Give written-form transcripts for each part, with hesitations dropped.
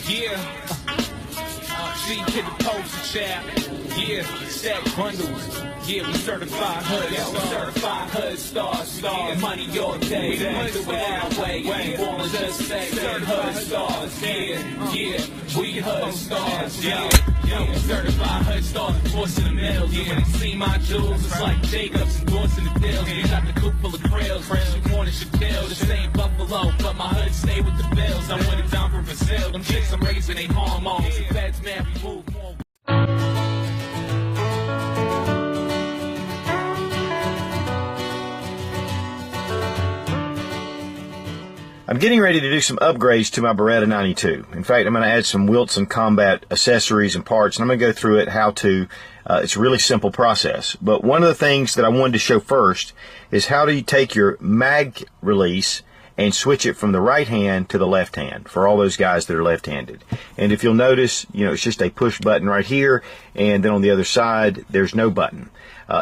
Yeah. G to the poster child. Yeah. Stack bundles. Yeah, we certified hood. Yeah, we certified hood stars. Yeah, money all day. We do it our way. We won't just say hood stars. Yeah, we hood stars. Yeah. Certified hood stars, force in the middle. Yeah, when they see my jewels, it's like Jacobs endorsing the deals. We got the coupe full of grills, fresh you want it should deal. This ain't Buffalo, but my hood stay with the bills. I went it down from Brazil. Them chicks I'm raising ain't hormones. The feds, man, we move more. I'm getting ready to do some upgrades to my Beretta 92. In fact, I'm going to add some Wilson Combat accessories and parts, and I'm going to go through it how to. It's a really simple process. But one of the things that I wanted to show first is how do you take your mag release and switch it from the right hand to the left hand for all those guys that are left-handed. And if you'll notice, it's just a push button right here, and then on the other side, there's no button.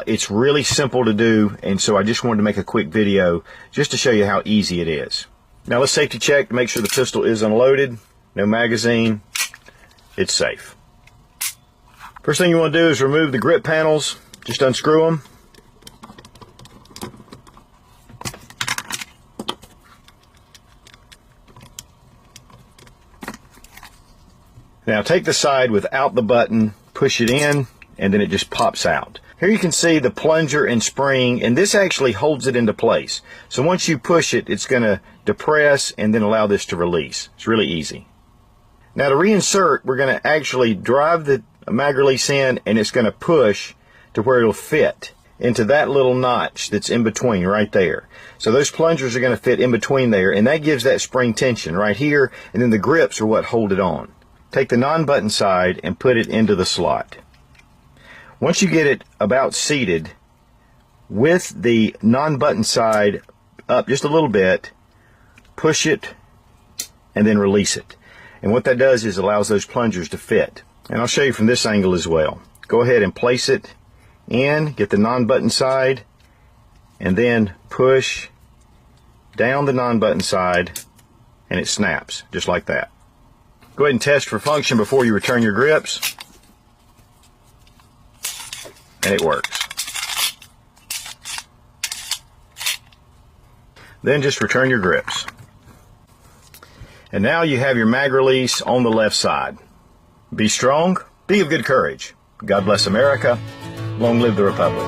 It's really simple to do, and so I just wanted to make a quick video just to show you how easy it is. Now let's safety check to make sure the pistol is unloaded, no magazine, it's safe. First thing you want to do is remove the grip panels, just unscrew them. Now take the side without the button, push it in, and then it just pops out. Here you can see the plunger and spring, and this actually holds it into place. So once you push it, it's going to depress and then allow this to release. It's really easy. Now to reinsert, we're going to actually drive the mag release in, and it's going to push to where it'll fit into that little notch that's in between right there. So those plungers are going to fit in between there, and that gives that spring tension right here, and then the grips are what hold it on. Take the non-button side and put it into the slot. Once you get it about seated with the non-button side up just a little bit, push it and then release it. And what that does is allows those plungers to fit. And I'll show you from this angle as well. Go ahead and place it in, get the non-button side, and then push down the non-button side, and it snaps just like that. Go ahead and test for function before you return your grips. And it works. Then just return your grips. And now you have your mag release on the left side. Be strong, be of good courage. God bless America. Long live the Republic.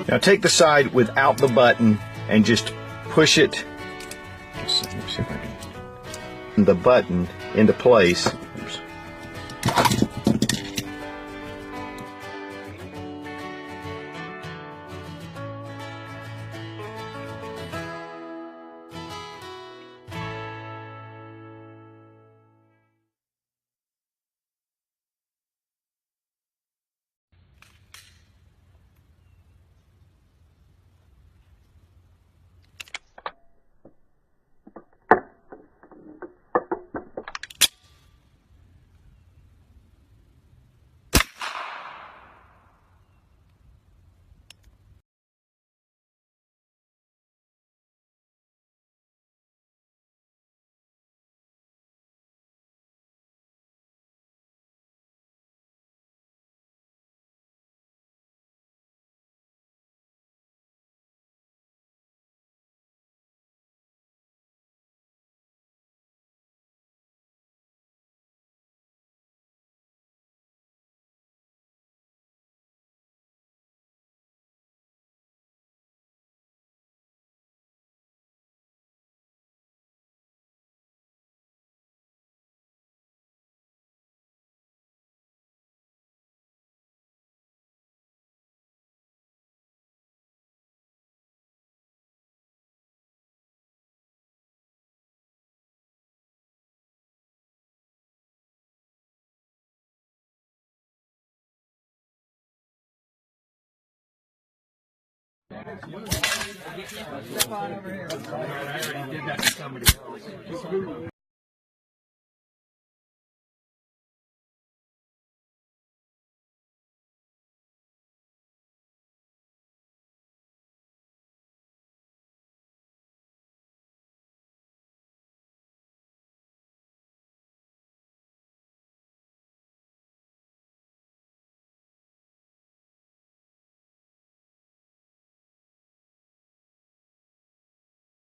Now take the side without the button and just push it. The button into place. Oops. Step on over here. I already did that to somebody else.